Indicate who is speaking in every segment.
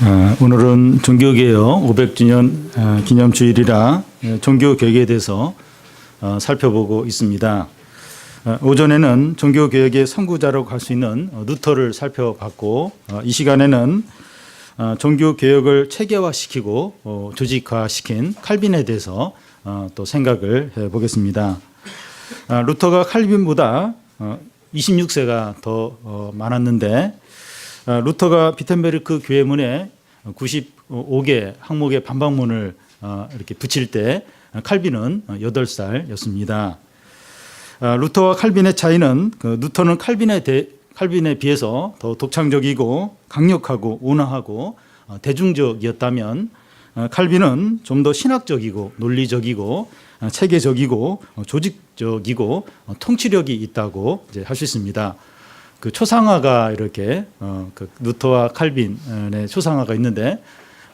Speaker 1: 오늘은 종교개혁 500주년 기념주일이라 종교개혁에 대해서 살펴보고 있습니다. 오전에는 종교개혁의 선구자라고 할 수 있는 루터를 살펴봤고, 이 시간에는 종교개혁을 체계화시키고 조직화시킨 칼빈에 대해서 또 생각을 해보겠습니다. 루터가 칼빈보다 26세가 더 많았는데, 루터가 비텐베르크 교회문에 95개 항목의 반박문을 이렇게 붙일 때 칼빈은 8살이었습니다. 루터와 칼빈의 차이는 루터는 칼빈에 비해서 더 독창적이고 강력하고 온화하고 대중적이었다면, 칼빈은 좀 더 신학적이고 논리적이고 체계적이고 조직적이고 통치력이 있다고 이제 할 수 있습니다. 그 초상화가 이렇게 그 루터와 칼빈의 초상화가 있는데,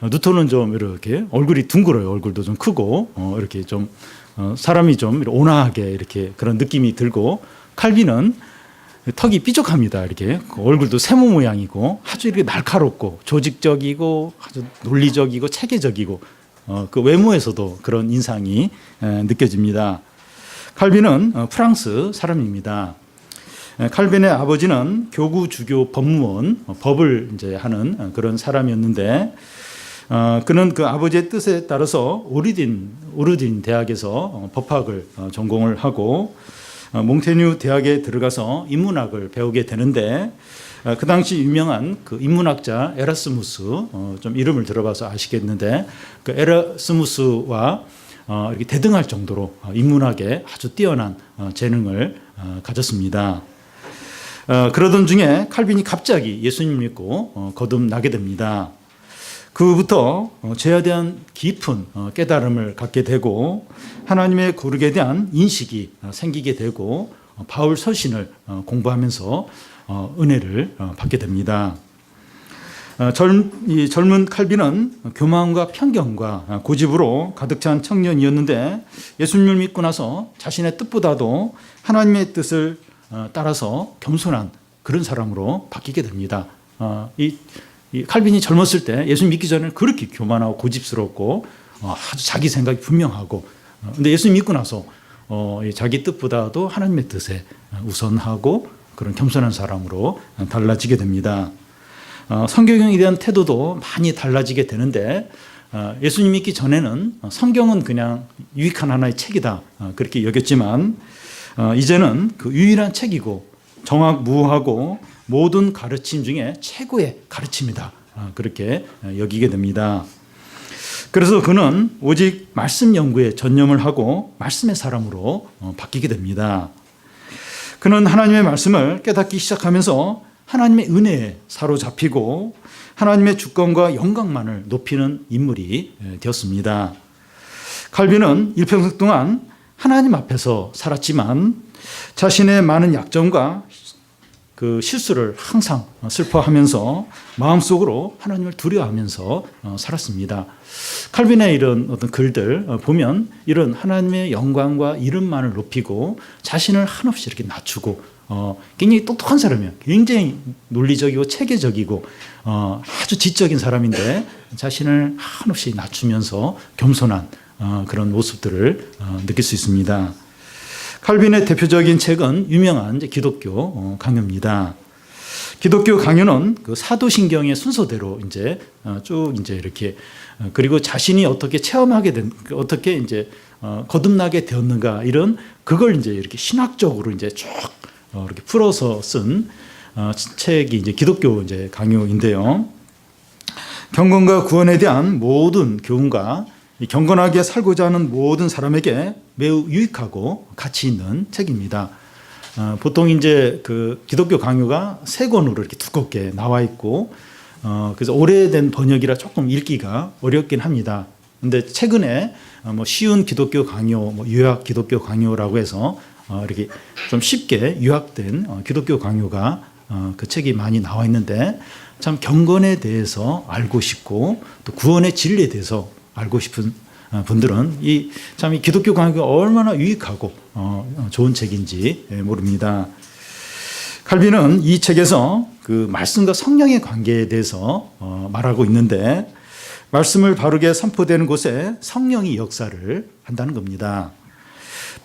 Speaker 1: 루터는 좀 이렇게 얼굴이 둥글어요. 얼굴도 좀 크고 이렇게 좀 사람이 좀 온화하게 이렇게 그런 느낌이 들고, 칼빈은 턱이 삐죽합니다. 이렇게 얼굴도 세모 모양이고 아주 이렇게 날카롭고 조직적이고 아주 논리적이고 체계적이고 그 외모에서도 그런 인상이 느껴집니다. 칼빈은 프랑스 사람입니다. 칼빈의 아버지는 교구, 주교, 법무원, 법을 이제 하는 그런 사람이었는데, 그는 그 아버지의 뜻에 따라서 오르딘 대학에서 법학을 전공을 하고, 몽테뉴 대학에 들어가서 인문학을 배우게 되는데, 그 당시 유명한 그 인문학자 에라스무스, 좀 이름을 들어봐서 아시겠는데, 그 에라스무스와 이렇게 대등할 정도로 인문학에 아주 뛰어난 재능을 가졌습니다. 그러던 중에 칼빈이 갑자기 예수님 믿고 거듭나게 됩니다. 그부터 죄에 대한 깊은 깨달음을 갖게 되고, 하나님의 거룩에 대한 인식이 생기게 되고, 바울 서신을 공부하면서 은혜를 받게 됩니다. 젊은 칼빈은 교만과 편견과 고집으로 가득 찬 청년이었는데, 예수님을 믿고 나서 자신의 뜻보다도 하나님의 뜻을 따라서 겸손한 그런 사람으로 바뀌게 됩니다. 이 칼빈이 젊었을 때 예수 믿기 전에 그렇게 교만하고 고집스럽고 아주 자기 생각이 분명하고, 근데 예수 믿고 나서 자기 뜻보다도 하나님의 뜻에 우선하고 그런 겸손한 사람으로 달라지게 됩니다. 성경에 대한 태도도 많이 달라지게 되는데, 예수님 믿기 전에는 성경은 그냥 유익한 하나의 책이다 그렇게 여겼지만, 이제는 그 유일한 책이고 정확무하고 모든 가르침 중에 최고의 가르침이다 그렇게 여기게 됩니다. 그래서 그는 오직 말씀 연구에 전념을 하고 말씀의 사람으로 바뀌게 됩니다. 그는 하나님의 말씀을 깨닫기 시작하면서 하나님의 은혜에 사로잡히고 하나님의 주권과 영광만을 높이는 인물이 되었습니다. 칼빈은 일평생 동안 하나님 앞에서 살았지만, 자신의 많은 약점과 그 실수를 항상 슬퍼하면서 마음속으로 하나님을 두려워하면서 살았습니다. 칼빈의 이런 어떤 글들 보면 이런 하나님의 영광과 이름만을 높이고 자신을 한없이 이렇게 낮추고, 굉장히 똑똑한 사람이에요. 굉장히 논리적이고 체계적이고 아주 지적인 사람인데 자신을 한없이 낮추면서 겸손한 그런 모습들을 느낄 수 있습니다. 칼빈의 대표적인 책은 유명한 기독교 강요입니다. 기독교 강요는 그 사도신경의 순서대로 쭉 이렇게, 그리고 자신이 어떻게 체험하게 어떻게 거듭나게 되었는가, 그걸 이렇게 신학적으로 쭉 이렇게 풀어서 쓴 책이 기독교 강요인데요. 경건과 구원에 대한 모든 교훈과 경건하게 살고자 하는 모든 사람에게 매우 유익하고 가치 있는 책입니다. 보통 그 기독교 강요가 3권으로 이렇게 두껍게 나와 있고, 그래서 오래된 번역이라 조금 읽기가 어렵긴 합니다. 근데 최근에 쉬운 기독교 강요, 요약 기독교 강요라고 해서 이렇게 좀 쉽게 요약된 기독교 강요가 그 책이 많이 나와 있는데, 참 경건에 대해서 알고 싶고 또 구원의 진리에 대해서 알고 싶은 분들은 이 기독교 강요가 얼마나 유익하고 좋은 책인지 모릅니다. 칼빈은 이 책에서 그 말씀과 성령의 관계에 대해서 말하고 있는데, 말씀을 바르게 선포되는 곳에 성령이 역사를 한다는 겁니다.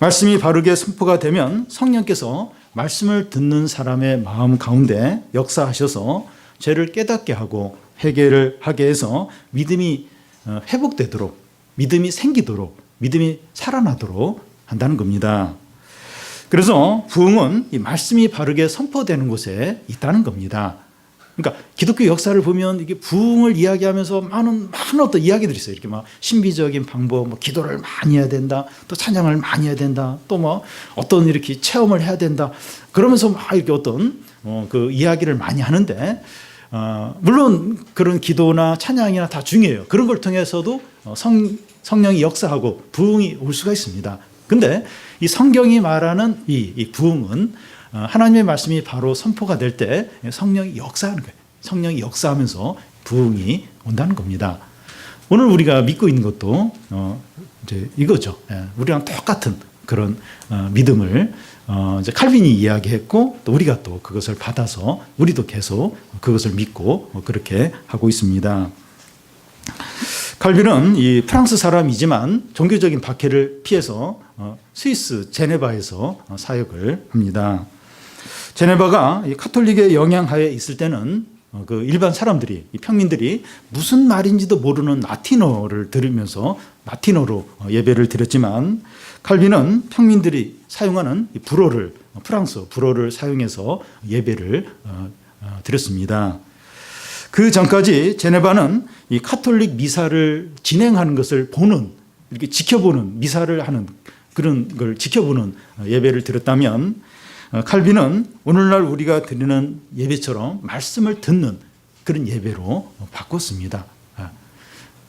Speaker 1: 말씀이 바르게 선포가 되면 성령께서 말씀을 듣는 사람의 마음 가운데 역사하셔서 죄를 깨닫게 하고 회개를 하게 해서 믿음이 회복되도록, 믿음이 생기도록, 믿음이 살아나도록 한다는 겁니다. 그래서 부흥은 이 말씀이 바르게 선포되는 곳에 있다는 겁니다. 그러니까 기독교 역사를 보면 이게 부흥을 이야기하면서 많은 어떤 이야기들이 있어요. 이렇게 막 신비적인 방법, 뭐 기도를 많이 해야 된다, 또 찬양을 많이 해야 된다, 또 뭐 어떤 이렇게 체험을 해야 된다. 그러면서 막 이렇게 어떤 그 이야기를 많이 하는데, 물론 그런 기도나 찬양이나 다 중요해요. 그런 걸 통해서도 성령이 역사하고 부흥이 올 수가 있습니다. 근데 이 성경이 말하는 이 부흥은 하나님의 말씀이 바로 선포가 될 때 성령이 역사하는 거예요. 성령이 역사하면서 부흥이 온다는 겁니다. 오늘 우리가 믿고 있는 것도 이제 이거죠. 우리랑 똑같은 그런 믿음을 이제 칼빈이 이야기했고, 또 우리가 또 그것을 받아서 우리도 계속 그것을 믿고 그렇게 하고 있습니다. 칼빈은 이 프랑스 사람이지만 종교적인 박해를 피해서 스위스 제네바에서 사역을 합니다. 제네바가 이 카톨릭의 영향하에 있을 때는 그 일반 사람들이, 평민들이 무슨 말인지도 모르는 라틴어를 들으면서 라틴어로 예배를 드렸지만, 칼빈은 평민들이 사용하는 불어를, 프랑스 불어를 사용해서 예배를 드렸습니다. 그 전까지 제네바는 이 카톨릭 미사를 진행하는 것을 보는, 이렇게 지켜보는, 미사를 하는 그런 걸 지켜보는 예배를 드렸다면, 칼빈은 오늘날 우리가 드리는 예배처럼 말씀을 듣는 그런 예배로 바꿨습니다.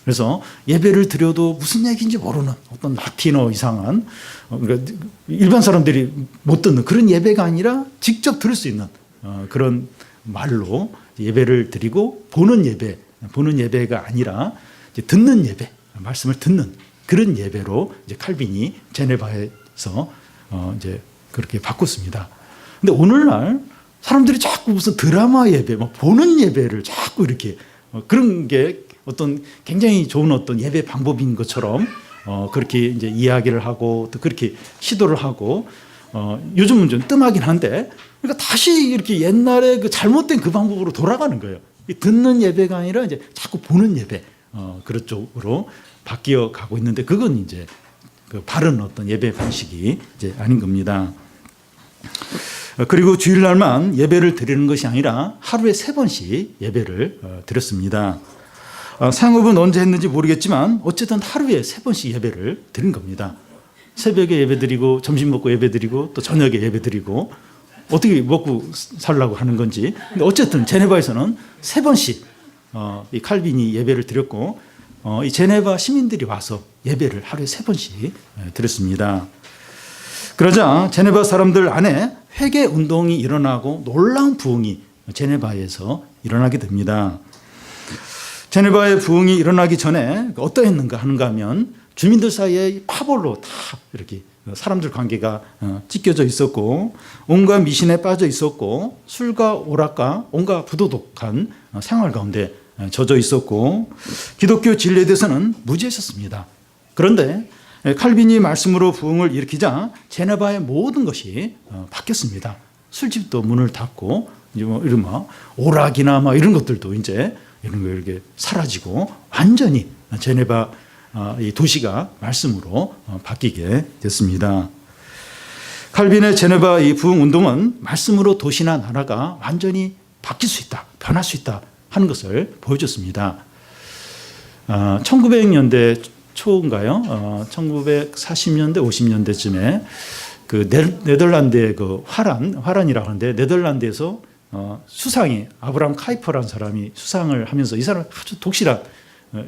Speaker 1: 그래서 예배를 드려도 무슨 얘기인지 모르는 어떤 라틴어 이상한, 그러니까 일반 사람들이 못 듣는 그런 예배가 아니라 직접 들을 수 있는 그런 말로 예배를 드리고, 보는 예배가 아니라 이제 듣는 예배, 말씀을 듣는 그런 예배로 이제 칼빈이 제네바에서 이제 그렇게 바꿨습니다. 근데 오늘날 사람들이 자꾸 무슨 드라마 예배, 막 보는 예배를 자꾸 이렇게 그런 게 어떤 굉장히 좋은 어떤 예배 방법인 것처럼 그렇게 이제 이야기를 하고, 또 그렇게 시도를 하고, 요즘은 좀 뜸하긴 한데, 그러니까 다시 이렇게 옛날에 그 잘못된 그 방법으로 돌아가는 거예요. 듣는 예배가 아니라 이제 자꾸 보는 예배, 그런 쪽으로 바뀌어 가고 있는데, 그건 이제 그 바른 어떤 예배 방식이 이제 아닌 겁니다. 그리고 주일날만 예배를 드리는 것이 아니라 하루에 3번씩 예배를 드렸습니다. 상업은 언제 했는지 모르겠지만 어쨌든 하루에 3번씩 예배를 드린 겁니다. 새벽에 예배 드리고, 점심 먹고 예배 드리고, 또 저녁에 예배 드리고, 어떻게 먹고 살라고 하는 건지. 근데 어쨌든 제네바에서는 3번씩 이 칼빈이 예배를 드렸고, 이 제네바 시민들이 와서 예배를 하루에 3번씩 드렸습니다. 그러자 제네바 사람들 안에 회개 운동이 일어나고 놀라운 부흥이 제네바에서 일어나게 됩니다. 제네바의 부흥이 일어나기 전에 어떠했는가 하는가 하면, 주민들 사이에 파벌로 다 이렇게 사람들 관계가 찢겨져 있었고, 온갖 미신에 빠져 있었고, 술과 오락과 온갖 부도덕한 생활 가운데 젖어 있었고, 기독교 진리에 대해서는 무지했었습니다. 그런데 칼빈이 말씀으로 부흥을 일으키자 제네바의 모든 것이 바뀌었습니다. 술집도 문을 닫고, 이제 뭐 이런 막 오락이나 막 이런 것들도 이제 이런 거 이렇게 사라지고, 완전히 제네바 이 도시가 말씀으로 바뀌게 됐습니다. 칼빈의 제네바 이 부흥 운동은 말씀으로 도시나 나라가 완전히 바뀔 수 있다, 변할 수 있다 하는 것을 보여줬습니다. 1900년대 초인가요? 1940년대, 50년대쯤에 그 네덜란드의 그 화란이라고 하는데, 네덜란드에서 수상이 아브라함 카이퍼라는 사람이 수상을 하면서, 이 사람은 아주 독실한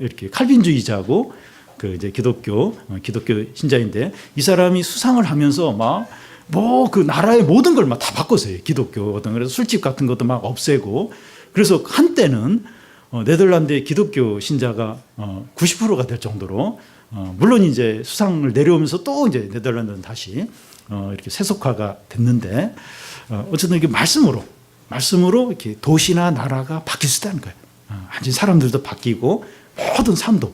Speaker 1: 이렇게 칼빈주의자고 그 이제 기독교 신자인데, 이 사람이 수상을 하면서 막 뭐 그 나라의 모든 걸 막 다 바꿨어요. 기독교 어떤, 그래서 술집 같은 것도 막 없애고, 그래서 한때는 네덜란드의 기독교 신자가 90%가 될 정도로, 물론 이제 수상을 내려오면서 또 이제 네덜란드는 다시 이렇게 세속화가 됐는데 어쨌든 이게 말씀으로 이렇게 도시나 나라가 바뀔 수 있다는 거예요. 완전히 사람들도 바뀌고 모든 삶도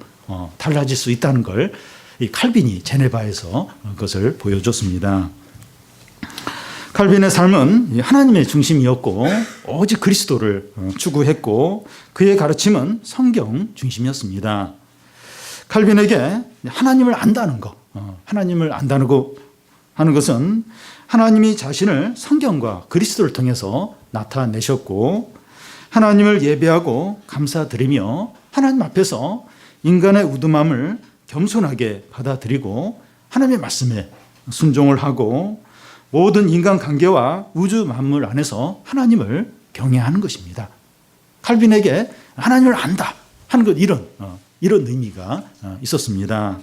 Speaker 1: 달라질 수 있다는 걸 이 칼빈이 제네바에서 그것을 보여줬습니다. 칼빈의 삶은 하나님의 중심이었고 오직 그리스도를 추구했고 그의 가르침은 성경 중심이었습니다. 칼빈에게 하나님을 안다는 것, 하나님을 안다는 거 하는 것은 하나님이 자신을 성경과 그리스도를 통해서 나타내셨고 하나님을 예배하고 감사드리며 하나님 앞에서 인간의 우둔함을 겸손하게 받아들이고 하나님의 말씀에 순종을 하고 모든 인간관계와 우주 만물 안에서 하나님을 경외하는 것입니다. 칼빈에게 하나님을 안다 하는 것 이런 의미가 있었습니다.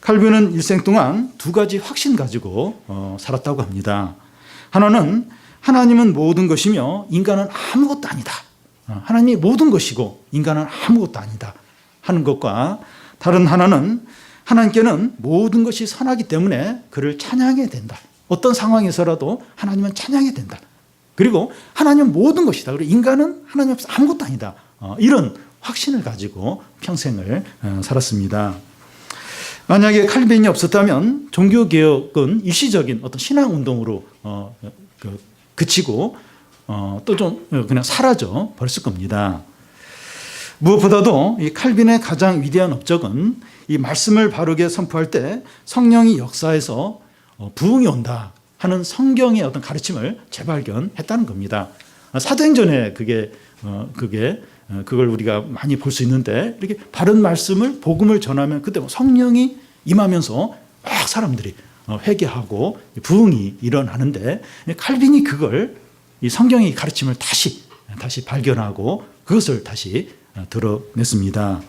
Speaker 1: 칼빈은 일생 동안 두 가지 확신 가지고 살았다고 합니다. 하나는 하나님은 모든 것이며 인간은 아무것도 아니다. 하나님이 모든 것이고 인간은 아무것도 아니다 하는 것과 다른 하나는 하나님께는 모든 것이 선하기 때문에 그를 찬양해야 된다. 어떤 상황에서라도 하나님은 찬양해야 된다. 그리고 하나님은 모든 것이다. 그리고 인간은 하나님 앞에서 아무것도 아니다. 이런 확신을 가지고 평생을 살았습니다. 만약에 칼빈이 없었다면 종교개혁은 일시적인 어떤 신앙운동으로 그치고 또 좀 그냥 사라져 버렸을 겁니다. 무엇보다도 이 칼빈의 가장 위대한 업적은 이 말씀을 바르게 선포할 때 성령이 역사해서 부흥이 온다 하는 성경의 어떤 가르침을 재발견했다는 겁니다. 사도행전에 그걸 우리가 많이 볼 수 있는데 이렇게 바른 말씀을 복음을 전하면 그때 성령이 임하면서 막 사람들이 회개하고 부흥이 일어나는데 칼빈이 그걸 이 성경의 가르침을 다시 발견하고 그것을 다시 드러냈습니다.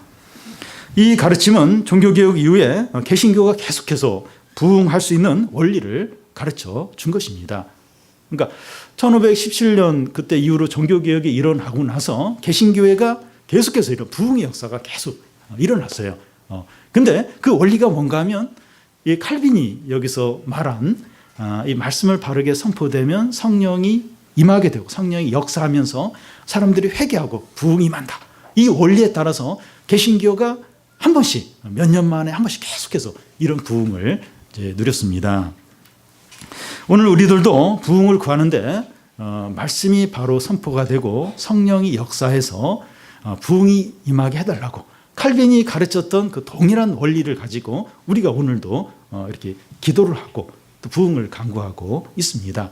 Speaker 1: 이 가르침은 종교개혁 이후에 개신교가 계속해서 부흥할 수 있는 원리를 가르쳐 준 것입니다. 그러니까 1517년 그때 이후로 종교개혁이 일어나고 나서 개신교회가 계속해서 이런 부흥의 역사가 계속 일어났어요. 근데 그 원리가 뭔가 하면 이 칼빈이 여기서 말한 이 말씀을 바르게 선포되면 성령이 임하게 되고 성령이 역사하면서 사람들이 회개하고 부흥이 임한다. 이 원리에 따라서 개신교가 한 번씩 몇 년 만에 한 번씩 계속해서 이런 부흥을 이제 누렸습니다. 오늘 우리들도 부흥을 구하는데 말씀이 바로 선포가 되고 성령이 역사해서 부흥이 임하게 해달라고 칼빈이 가르쳤던 그 동일한 원리를 가지고 우리가 오늘도 이렇게 기도를 하고 또 부흥을 간구하고 있습니다.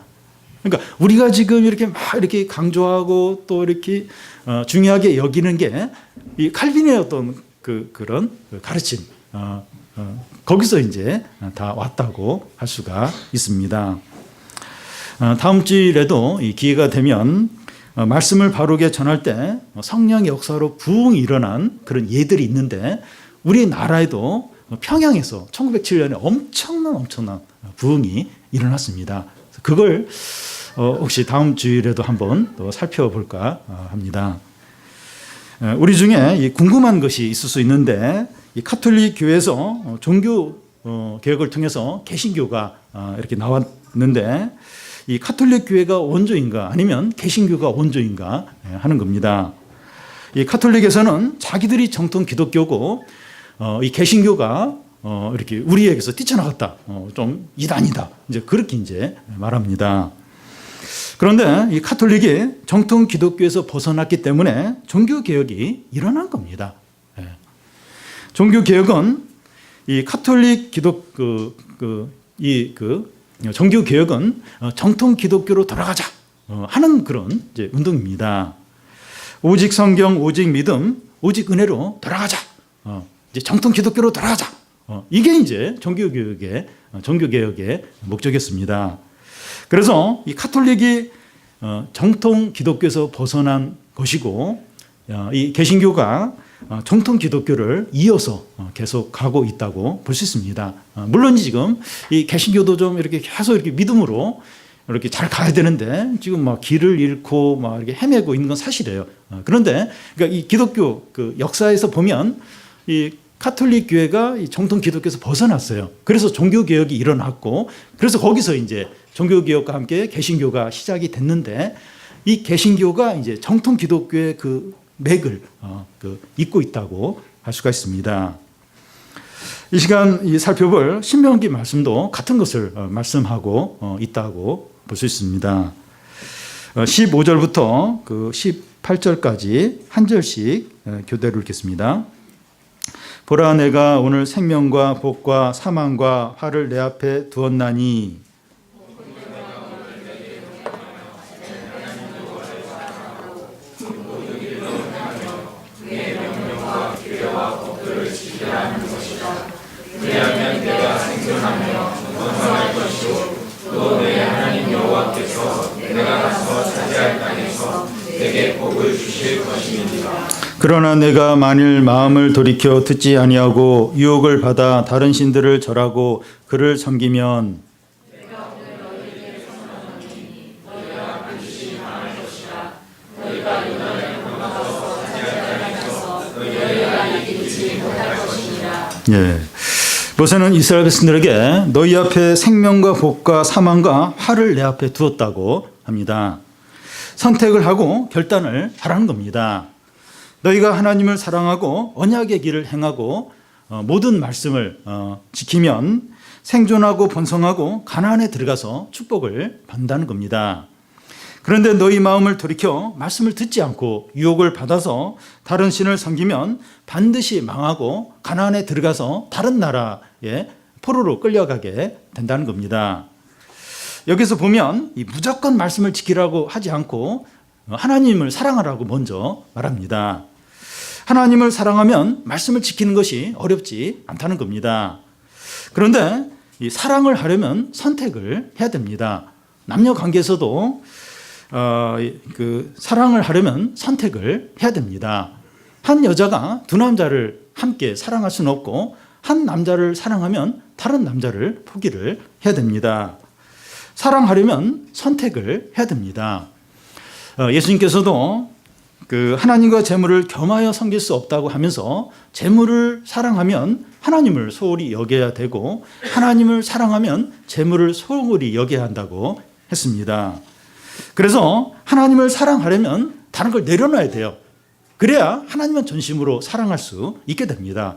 Speaker 1: 그러니까 우리가 지금 이렇게 막 이렇게 강조하고 또 이렇게 중요하게 여기는 게 이 칼빈의 어떤 그런 가르침 거기서 이제 다 왔다고 할 수가 있습니다. 다음 주일에도 이 기회가 되면 말씀을 바르게 전할 때 성령의 역사로 부흥이 일어난 그런 예들이 있는데 우리나라에도 평양에서 1907년에 엄청난 부흥이 일어났습니다. 그걸 혹시 다음 주일에도 한번 또 살펴볼까 합니다. 우리 중에 궁금한 것이 있을 수 있는데 이 가톨릭 교회에서 종교 개혁을 통해서 개신교가 이렇게 나왔는데 이 가톨릭 교회가 원조인가 아니면 개신교가 원조인가 하는 겁니다. 이 가톨릭에서는 자기들이 정통 기독교고 이 개신교가 이렇게 우리에게서 뛰쳐나갔다, 좀 이단이다, 이제 그렇게 이제 말합니다. 그런데 이 가톨릭이 정통 기독교에서 벗어났기 때문에 종교 개혁이 일어난 겁니다. 종교 개혁은 이 가톨릭 종교 개혁은 정통 기독교로 돌아가자 하는 그런 이제 운동입니다. 오직 성경, 오직 믿음, 오직 은혜로 돌아가자. 이제 정통 기독교로 돌아가자. 이게 이제 종교 개혁의 목적이었습니다. 그래서 이 가톨릭이 정통 기독교에서 벗어난 것이고 이 개신교가 정통 기독교를 이어서 계속 가고 있다고 볼 수 있습니다. 물론 지금 이 개신교도 좀 이렇게 계속 이렇게 믿음으로 이렇게 잘 가야 되는데 지금 막 길을 잃고 막 이렇게 헤매고 있는 건 사실이에요. 그런데 그러니까 이 기독교 그 역사에서 보면 이 가톨릭 교회가 이 정통 기독교에서 벗어났어요. 그래서 종교개혁이 일어났고, 그래서 거기서 이제 종교개혁과 함께 개신교가 시작이 됐는데, 이 개신교가 이제 정통 기독교의 그 맥을 잇고 있다고 할 수가 있습니다. 이 시간 살펴볼 신명기 말씀도 같은 것을 말씀하고 있다고 볼 수 있습니다. 15절부터 그 18절까지 한 절씩 교대로 읽겠습니다. 보라, 내가 오늘 생명과 복과 사망과 화를 내 앞에 두었나니
Speaker 2: 왜냐하면 내가 생존하며 건강할 것이요 또 내 하나님 여호와께서 내가 가서 차지할 땅에서 내게 복을 주실 것임이니라.
Speaker 1: 그러나 내가 만일 마음을 돌이켜 듣지 아니하고 유혹을 받아 다른 신들을 절하고 그를 섬기면
Speaker 2: 내가 오늘 너희에게 선언하노니 너희가 반드시 망할 것이라. 너희가 요단을 건너서 차지할 땅에서 너희가 이기지 못할 것이니라.
Speaker 1: 예. 모세는 이스라엘 백성들에게 너희 앞에 생명과 복과 사망과 화를 내 앞에 두었다고 합니다. 선택을 하고 결단을 하라는 겁니다. 너희가 하나님을 사랑하고 언약의 길을 행하고 모든 말씀을 지키면 생존하고 번성하고 가나안에 들어가서 축복을 받는다는 겁니다. 그런데 너희 마음을 돌이켜 말씀을 듣지 않고 유혹을 받아서 다른 신을 섬기면 반드시 망하고 가나안에 들어가서 다른 나라에 포로로 끌려가게 된다는 겁니다. 여기서 보면 이 무조건 말씀을 지키라고 하지 않고 하나님을 사랑하라고 먼저 말합니다. 하나님을 사랑하면 말씀을 지키는 것이 어렵지 않다는 겁니다. 그런데 이 사랑을 하려면 선택을 해야 됩니다. 남녀 관계에서도 그 사랑을 하려면 선택을 해야 됩니다. 한 여자가 두 남자를 함께 사랑할 수는 없고 한 남자를 사랑하면 다른 남자를 포기를 해야 됩니다. 사랑하려면 선택을 해야 됩니다. 예수님께서도 그 하나님과 재물을 겸하여 섬길 수 없다고 하면서 재물을 사랑하면 하나님을 소홀히 여겨야 되고 하나님을 사랑하면 재물을 소홀히 여겨야 한다고 했습니다. 그래서 하나님을 사랑하려면 다른 걸 내려놔야 돼요. 그래야 하나님은 전심으로 사랑할 수 있게 됩니다.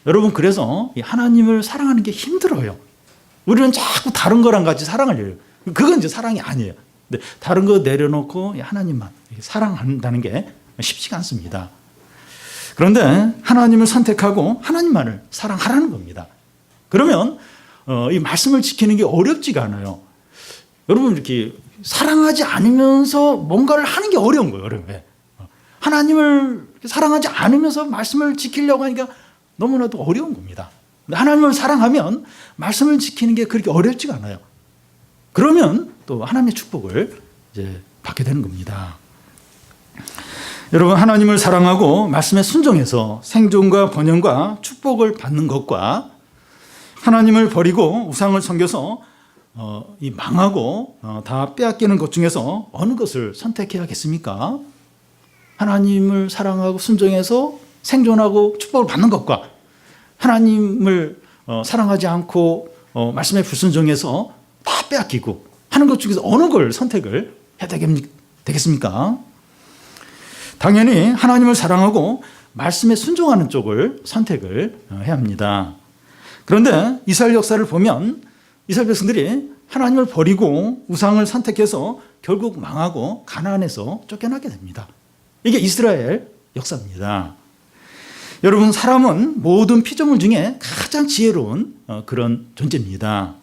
Speaker 1: 여러분, 그래서 하나님을 사랑하는 게 힘들어요. 우리는 자꾸 다른 거랑 같이 사랑하려고 해요. 그건 이제 사랑이 아니에요. 근데 다른 거 내려놓고 하나님만 사랑한다는 게 쉽지가 않습니다. 그런데 하나님을 선택하고 하나님만을 사랑하라는 겁니다. 그러면 이 말씀을 지키는 게 어렵지가 않아요. 여러분, 이렇게 사랑하지 않으면서 뭔가를 하는 게 어려운 거예요. 왜? 하나님을 사랑하지 않으면서 말씀을 지키려고 하니까 너무나도 어려운 겁니다. 근데 하나님을 사랑하면 말씀을 지키는 게 그렇게 어렵지가 않아요. 그러면 또 하나님의 축복을 이제 받게 되는 겁니다. 여러분, 하나님을 사랑하고 말씀에 순종해서 생존과 번영과 축복을 받는 것과 하나님을 버리고 우상을 섬겨서 이 망하고 다 빼앗기는 것 중에서 어느 것을 선택해야겠습니까? 하나님을 사랑하고 순종해서 생존하고 축복을 받는 것과 하나님을 사랑하지 않고 말씀에 불순종해서 다 빼앗기고 하는 것 중에서 어느 걸 선택을 해야 되겠습니까? 당연히 하나님을 사랑하고 말씀에 순종하는 쪽을 선택을 해야 합니다. 그런데 이스라엘 역사를 보면 이스라엘 백성들이 하나님을 버리고 우상을 선택해서 결국 망하고 가나안에서 쫓겨나게 됩니다. 이게 이스라엘 역사입니다. 여러분, 사람은 모든 피조물 중에 가장 지혜로운 그런 존재입니다.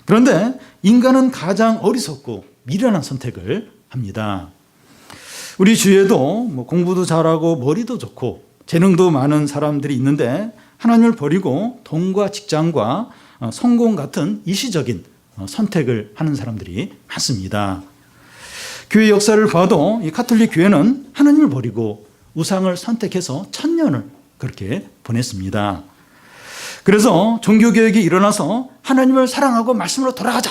Speaker 1: 그런데 인간은 가장 어리석고 미련한 선택을 합니다. 우리 주위에도 공부도 잘하고 머리도 좋고 재능도 많은 사람들이 있는데 하나님을 버리고 돈과 직장과 성공 같은 일시적인 선택을 하는 사람들이 많습니다. 교회 역사를 봐도 이 가톨릭 교회는 하나님을 버리고 우상을 선택해서 1000년을 그렇게 보냈습니다. 그래서 종교개혁이 일어나서 하나님을 사랑하고 말씀으로 돌아가자,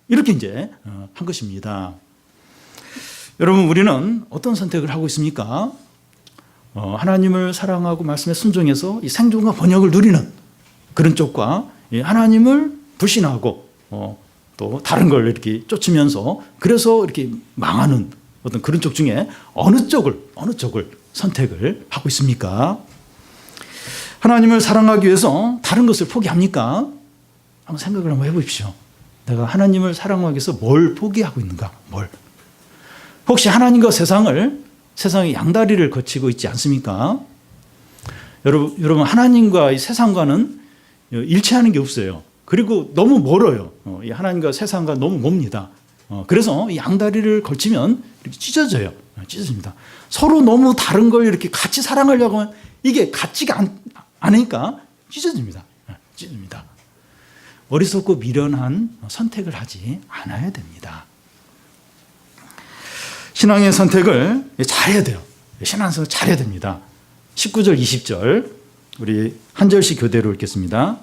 Speaker 1: 이렇게 이제 한 것입니다. 여러분, 우리는 어떤 선택을 하고 있습니까? 하나님을 사랑하고 말씀에 순종해서 이 생존과 번영을 누리는 그런 쪽과 하나님을 불신하고 또 다른 걸 이렇게 쫓으면서 그래서 이렇게 망하는 어떤 그런 쪽 중에 어느 쪽을 선택을 하고 있습니까? 하나님을 사랑하기 위해서 다른 것을 포기합니까? 한번 생각을 한번 해보십시오. 내가 하나님을 사랑하기 위해서 뭘 포기하고 있는가? 뭘? 혹시 하나님과 세상의 양다리를 거치고 있지 않습니까? 여러분 하나님과 이 세상과는 일치하는 게 없어요. 그리고 너무 멀어요. 이 하나님과 세상과 너무 멉니다. 그래서 이 양다리를 걸치면 이렇게 찢어져요. 찢어집니다. 서로 너무 다른 걸 이렇게 같이 사랑하려고 하면 이게 같지가 않으니까 찢어집니다. 찢어집니다. 어리석고 미련한 선택을 하지 않아야 됩니다. 신앙의 선택을 잘해야 돼요. 신앙생활 잘해야 됩니다. 19절, 20절 우리 한 절씩 교대로 읽겠습니다.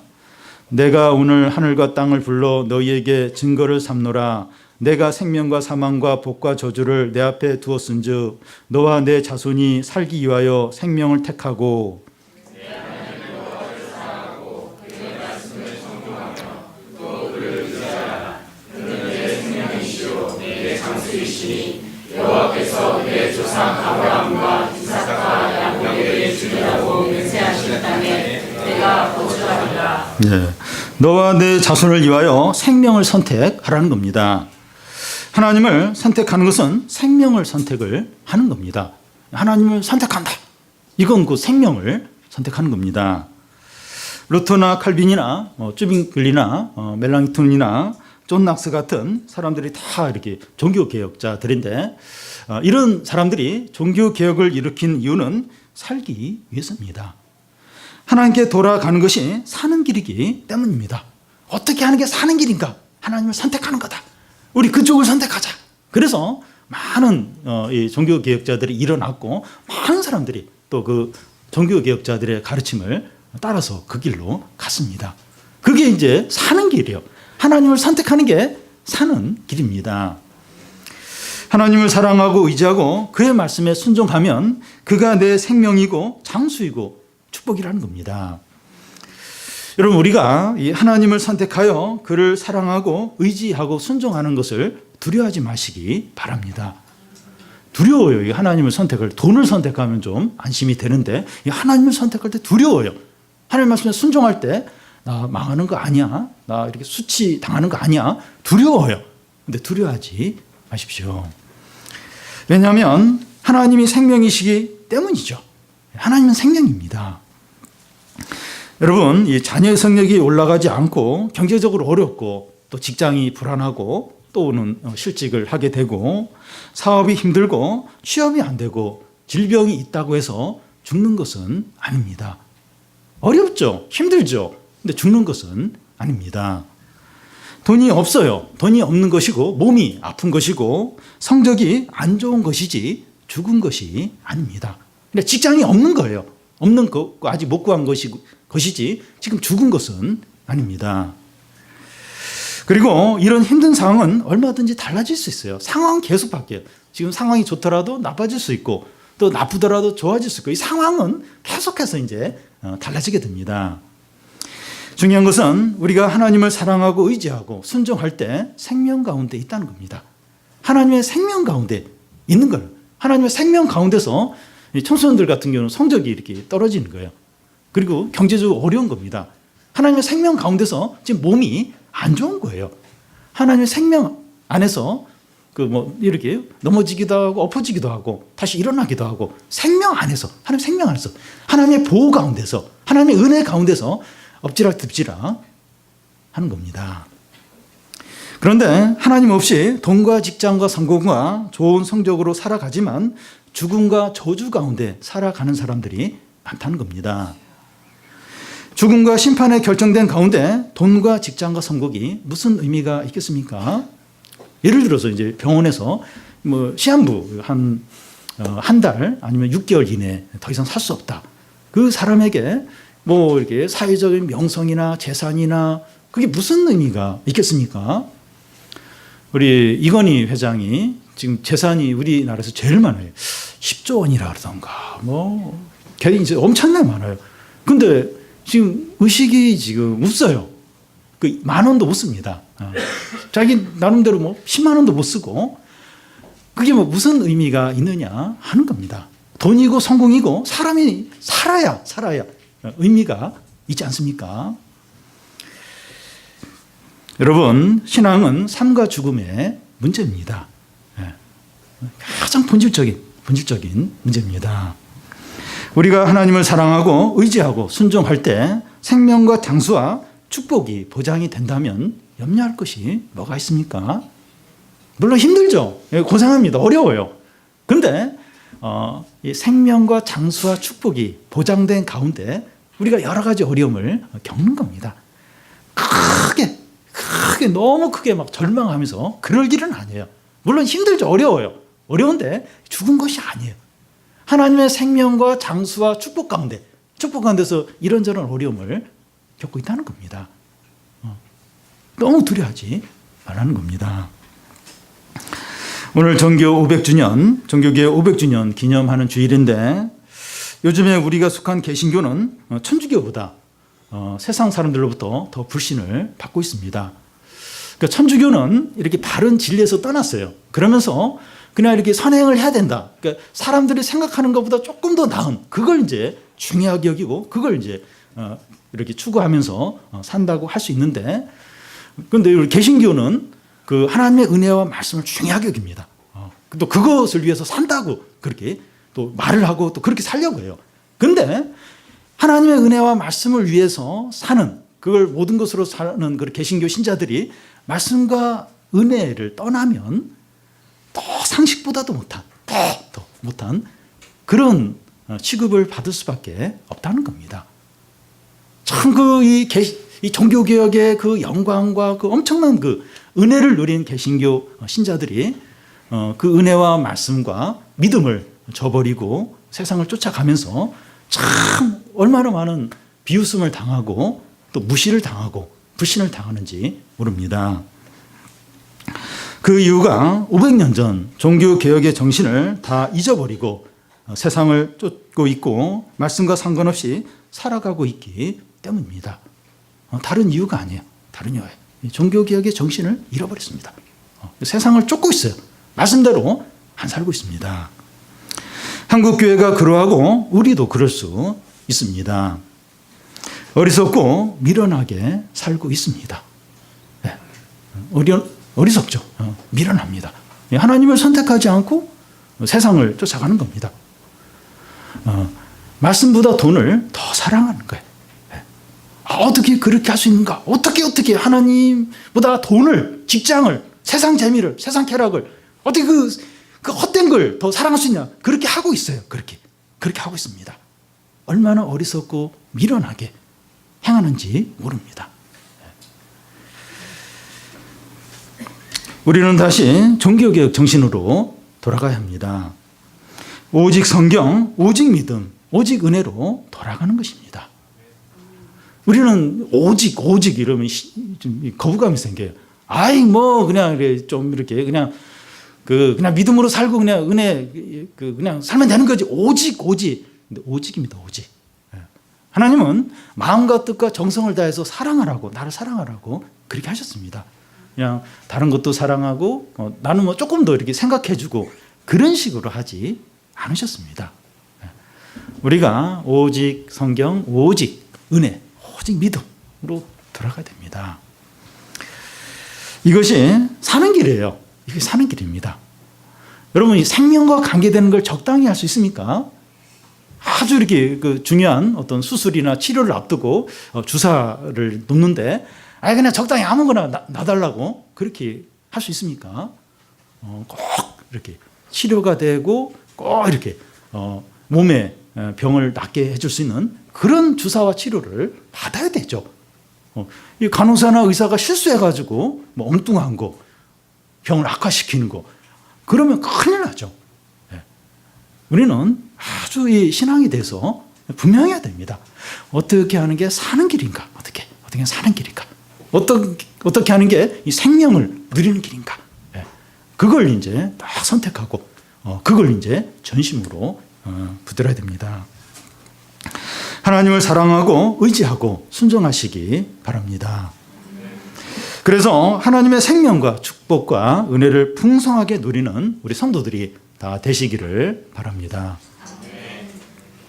Speaker 1: 내가 오늘 하늘과 땅을 불러 너희에게 증거를 삼노라. 내가 생명과 사망과 복과 저주를 내 앞에 두었은즉 너와 내 자손이 살기 위하여 생명을 택하고
Speaker 2: 여호와께서 내 조상 아브라함과 이삭과 야곱에게 주리라고 맹세하신 땅에 내가 거주하리라.
Speaker 1: 너와 내 자손을 위하여 생명을 선택하라는 겁니다. 하나님을 선택하는 것은 생명을 선택을 하는 겁니다. 하나님을 선택한다. 이건 그 생명을 선택하는 겁니다. 루터나 칼빈이나 쭈빙글리나 멜랑톤이나 존 낙스 같은 사람들이 다 이렇게 종교개혁자들인데 이런 사람들이 종교개혁을 일으킨 이유는 살기 위해서입니다. 하나님께 돌아가는 것이 사는 길이기 때문입니다. 어떻게 하는 게 사는 길인가? 하나님을 선택하는 거다. 우리 그쪽을 선택하자. 그래서 많은 이 종교개혁자들이 일어났고 많은 사람들이 또 그 종교개혁자들의 가르침을 따라서 그 길로 갔습니다. 그게 이제 사는 길이에요. 하나님을 선택하는 게 사는 길입니다. 하나님을 사랑하고 의지하고 그의 말씀에 순종하면 그가 내 생명이고 장수이고 축복이라는 겁니다. 여러분 우리가 이 하나님을 선택하여 그를 사랑하고 의지하고 순종하는 것을 두려워하지 마시기 바랍니다. 두려워요. 이 하나님을 선택을 돈을 선택하면 좀 안심이 되는데 이 하나님을 선택할 때 두려워요. 하나님 말씀에 순종할 때 나 망하는 거 아니야? 나 이렇게 수치 당하는 거 아니야? 두려워요. 근데 두려워하지 마십시오. 왜냐하면 하나님이 생명이시기 때문이죠. 하나님은 생명입니다. 여러분, 이 자녀의 성적이 올라가지 않고 경제적으로 어렵고 또 직장이 불안하고 또는 실직을 하게 되고 사업이 힘들고 취업이 안 되고 질병이 있다고 해서 죽는 것은 아닙니다. 어렵죠. 힘들죠. 근데 죽는 것은 아닙니다. 돈이 없어요. 돈이 없는 것이고 몸이 아픈 것이고 성적이 안 좋은 것이지 죽은 것이 아닙니다. 근데 직장이 없는 거예요. 없는 거 아직 못 구한 것이지 지금 죽은 것은 아닙니다. 그리고 이런 힘든 상황은 얼마든지 달라질 수 있어요. 상황은 계속 바뀌어요. 지금 상황이 좋더라도 나빠질 수 있고 또 나쁘더라도 좋아질 수 있고 이 상황은 계속해서 이제 달라지게 됩니다. 중요한 것은 우리가 하나님을 사랑하고 의지하고 순종할 때 생명 가운데 있다는 겁니다. 하나님의 생명 가운데 있는 거예요. 하나님의 생명 가운데서 청소년들 같은 경우는 성적이 이렇게 떨어지는 거예요. 그리고 경제적으로 어려운 겁니다. 하나님의 생명 가운데서 지금 몸이 안 좋은 거예요. 하나님의 생명 안에서 이렇게 넘어지기도 하고 엎어지기도 하고 다시 일어나기도 하고 생명 안에서 하나님 생명 안에서 하나님의 보호 가운데서 하나님의 은혜 가운데서 엎지락 듭지락 하는 겁니다. 그런데 하나님 없이 돈과 직장과 성공과 좋은 성적으로 살아가지만 죽음과 저주 가운데 살아가는 사람들이 많다는 겁니다. 죽음과 심판에 결정된 가운데 돈과 직장과 성공이 무슨 의미가 있겠습니까? 예를 들어서 이제 병원에서 시한부 한 달 아니면 6개월 이내에 더 이상 살 수 없다. 그 사람에게 이렇게 사회적인 명성이나 재산이나 그게 무슨 의미가 있겠습니까? 우리 이건희 회장이 지금 재산이 우리나라에서 제일 많아요. 10조 원이라 그러던가, 괜히 이제 엄청나게 많아요. 근데 지금 의식이 지금 없어요. 그 10,000원도 못 씁니다. 자기 나름대로 10만 원도 못 쓰고, 그게 무슨 의미가 있느냐 하는 겁니다. 돈이고 성공이고 사람이 살아야 의미가 있지 않습니까? 여러분, 신앙은 삶과 죽음의 문제입니다. 가장 본질적인 문제입니다. 우리가 하나님을 사랑하고 의지하고 순종할 때 생명과 장수와 축복이 보장이 된다면 염려할 것이 뭐가 있습니까? 물론 힘들죠. 고생합니다. 어려워요. 그런데 이 생명과 장수와 축복이 보장된 가운데 우리가 여러 가지 어려움을 겪는 겁니다. 크게 너무 크게 막 절망하면서 그럴 일은 아니에요. 물론 힘들죠. 어려워요. 어려운데 죽은 것이 아니에요. 하나님의 생명과 장수와 축복 가운데서 이런저런 어려움을 겪고 있다는 겁니다. 너무 두려워하지 말라는 겁니다. 오늘 종교교회 500주년 기념하는 주일인데, 요즘에 우리가 속한 개신교는 천주교보다 세상 사람들로부터 더 불신을 받고 있습니다. 그러니까 천주교는 이렇게 바른 진리에서 떠났어요. 그러면서 그냥 이렇게 선행을 해야 된다. 그러니까 사람들이 생각하는 것보다 조금 더 나은, 그걸 이제 중요하게 여기고, 그걸 이제 이렇게 추구하면서 산다고 할 수 있는데, 그런데 우리 개신교는 그 하나님의 은혜와 말씀을 중요하게 여깁니다. 또 그것을 위해서 산다고 그렇게 또 말을 하고 또 그렇게 살려고 해요. 그런데 하나님의 은혜와 말씀을 위해서 사는, 그걸 모든 것으로 사는 그 개신교 신자들이 말씀과 은혜를 떠나면 더 상식보다도 더 못한 그런 취급을 받을 수밖에 없다는 겁니다. 참 이 종교개혁의 그 영광과 그 엄청난 그 은혜를 누린 개신교 신자들이 그 은혜와 말씀과 믿음을 저버리고 세상을 쫓아가면서 참 얼마나 많은 비웃음을 당하고 또 무시를 당하고 불신을 당하는지 모릅니다. 그 이유가 500년 전 종교개혁의 정신을 다 잊어버리고 세상을 쫓고 있고 말씀과 상관없이 살아가고 있기 때문입니다. 다른 이유가 아니에요. 다른 이유예요. 종교개혁의 정신을 잃어버렸습니다. 세상을 쫓고 있어요. 말씀대로 안 살고 있습니다. 한국교회가 그러하고 우리도 그럴 수 있습니다. 어리석고 미련하게 살고 있습니다. 네. 어리석죠. 미련합니다. 하나님을 선택하지 않고 세상을 쫓아가는 겁니다. 말씀보다 돈을 더 사랑하는 거예요. 어떻게 그렇게 할 수 있는가? 어떻게 하나님보다 돈을, 직장을, 세상 재미를, 세상 쾌락을 어떻게 그 헛된 걸 더 사랑할 수 있냐? 그렇게 하고 있어요. 그렇게 하고 있습니다. 얼마나 어리석고 미련하게 행하는지 모릅니다. 우리는 다시 종교개혁 정신으로 돌아가야 합니다. 오직 성경, 오직 믿음, 오직 은혜로 돌아가는 것입니다. 우리는 오직 이러면 좀 거부감이 생겨요. 그냥 좀 이렇게 그냥 믿음으로 살고 그냥 은혜 그냥 살면 되는 거지. 오직. 근데 오직입니다. 오직. 하나님은 마음과 뜻과 정성을 다해서 사랑하라고, 나를 사랑하라고 그렇게 하셨습니다. 그냥 다른 것도 사랑하고 나는 조금 더 이렇게 생각해주고 그런 식으로 하지 않으셨습니다. 우리가 오직 성경, 오직 은혜, 오직 믿음으로 돌아가야 됩니다. 이것이 사는 길이에요. 이게 사는 길입니다. 여러분, 이 생명과 관계되는 걸 적당히 할 수 있습니까? 아주 이렇게 그 중요한 어떤 수술이나 치료를 앞두고 주사를 놓는데 그냥 적당히 아무거나 놔달라고 그렇게 할 수 있습니까? 꼭 이렇게 치료가 되고 꼭 이렇게 몸에 병을 낫게 해줄 수 있는 그런 주사와 치료를 받아야 되죠. 이 간호사나 의사가 실수해가지고 엉뚱한 거, 병을 악화시키는 거, 그러면 큰일 나죠. 우리는 아주 이 신앙에 대해서 분명해야 됩니다. 어떻게 하는 게 사는 길인가? 어떻게 사는 길인가? 어떻게 하는 게 이 생명을 누리는 길인가? 그걸 이제 딱 선택하고 그걸 이제 전심으로 붙들어야 됩니다. 하나님을 사랑하고 의지하고 순종하시기 바랍니다. 그래서 하나님의 생명과 축복과 은혜를 풍성하게 누리는 우리 성도들이 다 되시기를 바랍니다.